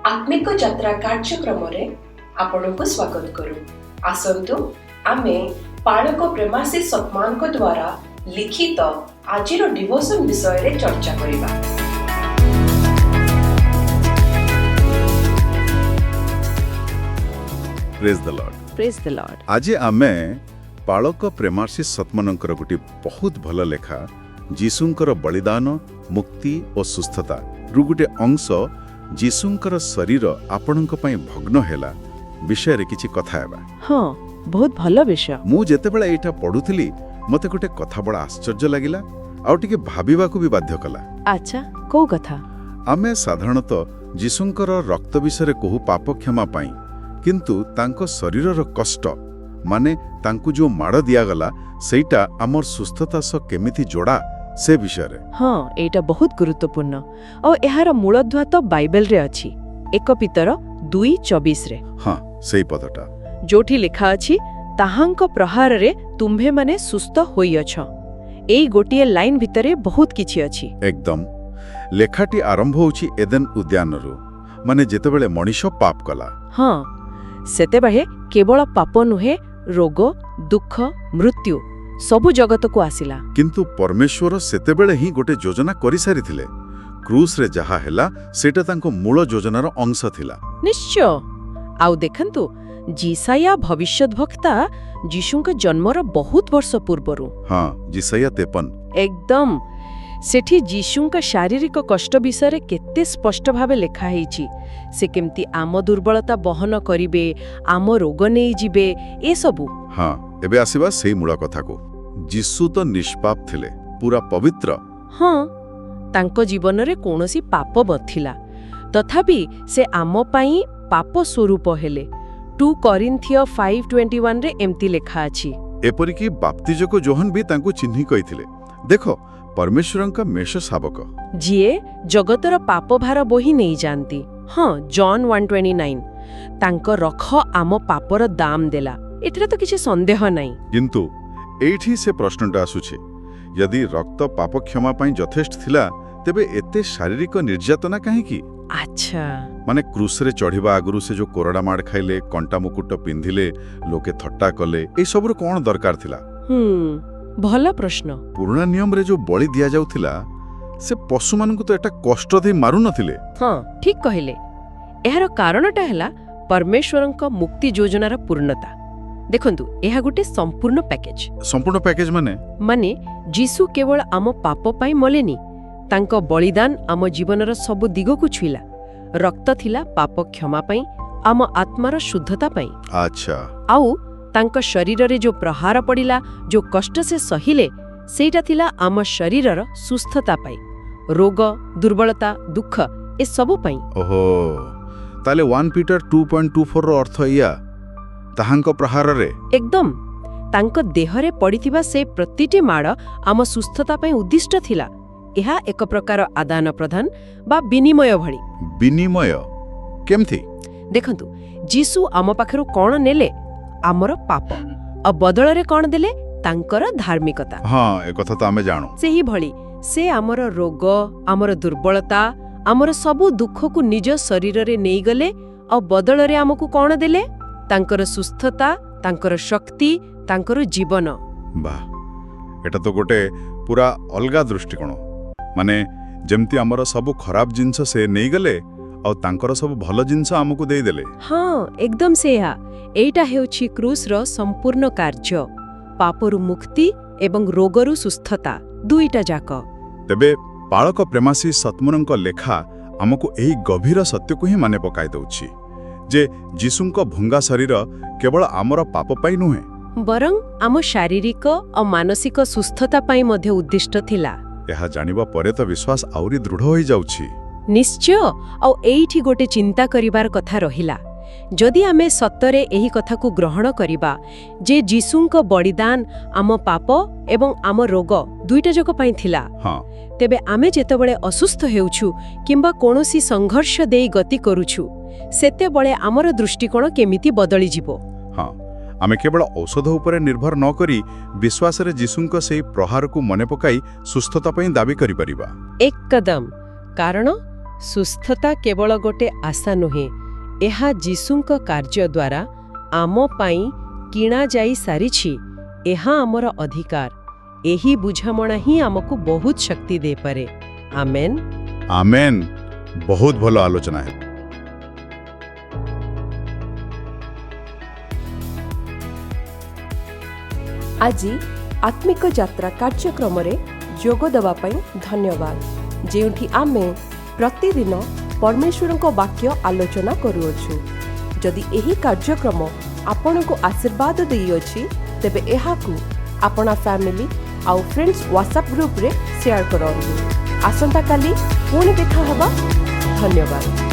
आत्मिक यात्रा कार्यक्रम आपनको स्वागत करू। आसंतु आमे पालक प्रेमाशीष सतमान द्वारा लिखित आजिर डिवोशन विषय रे चर्चा करिबा। Praise the Lord. Praise the Lord. आज आमे पालक प्रेमाशीष सतमानंकर गोटे बहुत भल लेखा जीशुंकर बलिदान मुक्ति और सुस्थता रु गोटे अंश जीशुंकर शरीर आपणक पई भग्न हेला विषय रे किछि कथा हेबा। हाँ, बहुत भल विषय। मु जेतेबेले एटा पढुथिली मते गोटे कथा बड़ा आश्चर्य लागिला आ टिके भाबिबाकू भी बाध्य कला। अच्छा, को कथा? आमे साधारणतः जीशुंकर रक्त विषय कहू पाप क्षमा पाई, किंतु तांको शरीरर कष्ट माने तांकू जो माड़ दियागला सेटा आमर सुस्थता स केमिति जोड़ा से विषय रे। हाँ, एटा बहुत गुरुत्वपूर्ण और एहार मूलध्वा तो बाइबल रे अछि। 1 पीतर 2:24 रे। हाँ, सेई पदटा जोठी लिखा अछि, ताहांक प्रहार रे तुम्भे माने सुस्थ होई अछ। एई गोटिए लाइन भितरे बहुत किछि अछि। एकदम लेखाटी आरंभ होउछि एदेन उद्यानरु, माने जेतेबेले मनीष पाप कला। हाँ, सेतेबेले केवल पाप नुहे, रोग दुख मृत्यु सबु जगत को आसिला। किंतु परमेश्वर सेतेबेले ही गोटे योजना करि सारिथिले। क्रूस रे जहा हेला सेटा तांको मूल योजनार अंश थिला। निश्चय। आउ देखंतु, जिसाया भविष्यत वक्ता जीशुंक जन्मर बहुत वर्ष पूर्वरु। हाँ, जिसाया 53 एकदम सेठी जीशुंक शारीरिक कष्ट विषय केते स्पष्ट भावे लेखा हेछि। से केमती आम दुर्बलता बहन करिवे, आम रोग नै जिवे, ए सबु। हाँ, एबे आसीबा सेई मूल कथा को। जीशु तो निष्पाप थिले, पूरा पवित्र। हाँ, तांको जीवन रे कोनोसी पाप बथिला, तथापि से आम पाई पाप स्वरूप हेले। 2 कोरिन्थियो 5:21 रे एम्ति लेखा अछि। एपरि कि बाप्तिजक जोहन भी तांको चिन्हि कहिथिले, देखो परमेश्वरंका मेष शावक जिए जगतर पाप भार बोही नहीं जानती। हाँ, जॉन 1:29 तांको रख आम पापर दाम देला। एठरे तो किछि संदेह नाही। किंतु एठी से प्रश्नटा आसुछे, यदि रक्त पाप क्षमा पाई यथेष्ट थिला तेबे एते शारीरिक निर्यातना काहे की? अच्छा, माने क्रूस रे चढ़िबा आगुरु से जो कोरडा माड़ खाइले, कंटा मुकुट पिंधिले, लोके थट्टा कले, ए सबरो कोन दरकार थिला? भला प्रश्न। पुराना नियम रे जो बलि दिया जाउथिला से पशु मानकु तो एटा कष्ट दे मारु नथिले। हाँ, ठीक कहिले। एहार कारणटा हैला परमेश्वरंक मुक्ति योजनार पूर्णता। देखंतु, एहा गुटे संपूर्ण पैकेज। संपूर्ण पैकेज माने जीसु केवल आम पाप पाई मलेनी, तांको बलिदान आम जीवनर सब दिग को छुइला। रक्त थिला पाप क्षमा पाई, आम आत्मार शुद्धता पाई। अच्छा। आउ तांको शरीर रे जो प्रहार पड़िला, जो कष्ट से सहिले, सेटा थिला आम शरीरर सुस्थता पाई। रोग दुर्बलता दुख ए सब पाई। ओहो, ताले 1 पीटर 2:24 रो अर्थ या ताहांको प्रहार रे एकदम तांको देहरे पड़िथिबा से प्रतिटी माड़ आम सुस्थता पाई उद्दिष्ट थिला। एहा एक प्रकार आदान प्रदान बा विनिमय भଳି। विनिमय केमथि? देखंतु, जीसु आम पाखरु कोन नेले? आमर पाप। आ बदल रे कोन देले? तांकर धार्मिकता। हाँ, ए कथा तो आमे जानो। सेही भଳି से आमर रोग, आमर दुर्बलता, आमर सबु दुख को निज शरीर रे नेई गले आ बदल रे हमकु कोन देले? तांकर सुस्थता, तांकर शक्ति, तांकर जीवन। वाह, एटा तो गोटे पूरा अलगा दृष्टिकोण। माने जेमती आमर सब खराब जिंस से नेई गले आ तांकर सब भल जिंस हमकु देई देले। हाँ, एकदम सेहा। एटा हेउछि क्रूस रो संपूर्ण कार्य, पापरु मुक्ति एवं रोगरु सुस्थता दुईटा जाक। तेबे पालक प्रेमाशीष सतमानंक लेखा हमकु एही गभीर सत्य को ही माने पकाई दउछि जे जीशुंक भंगा शरीर केवल आमर पाप पाई नुहे, बरं आम शारीरिक और मानसिक सुस्थता पाई मध्य उद्दिष्ट थिला। एहा जानिबा परे तो विश्वास आउरी दृढ़ होई जाउछि। निश्चय। आ एइठी गोटे चिंता करिबार कथा रहिला। जदि आमे सत्तरे एही कथा को ग्रहण करिबा जे जीशुंक बलिदान आम पाप एवं आम रोग दुईटा जक पाई थिला, हाँ, तेबे आमे जेतेबेले असुस्थ हेउछु किंबा कोनोसी संघर्ष देई गति करूछु, सेतेबेले आमर दृष्टिकोण केमिति बदली जिवो। हाँ, आमे केवल औषध उपरे निर्भर न करी विश्वास रे जीशुंक सेही प्रहार को मने पकाई सुस्थता पई दाबी करि परिबा। एकदम कारण सुस्थता केवल गोटे आशा नुहे, एहा जीशुंक कार्य द्वारा आम पाई किणा जाई सारिछि। एहा आमर अधिकार। एही बुझामणा ही आमको बहुत शक्ति दे पारे। आमेन आमेन। बहुत भलो आलोचना है। আজি आत्मिक यात्रा कार्यक्रम रे जोग देवा पई धन्यवाद। जेउठी आमे प्रतिदिन परमेश्वरक वाक्य आलोचना करूअछु। जदि एही कार्यक्रम आपनको आशीर्वाद देई अछि तेबे एहाकू आपना फैमिली आउ फ्रेंड्स व्हाट्सएप ग्रुप रे शेयर करंतु। आसंता काली पुणी देखा हबा। धन्यवाद।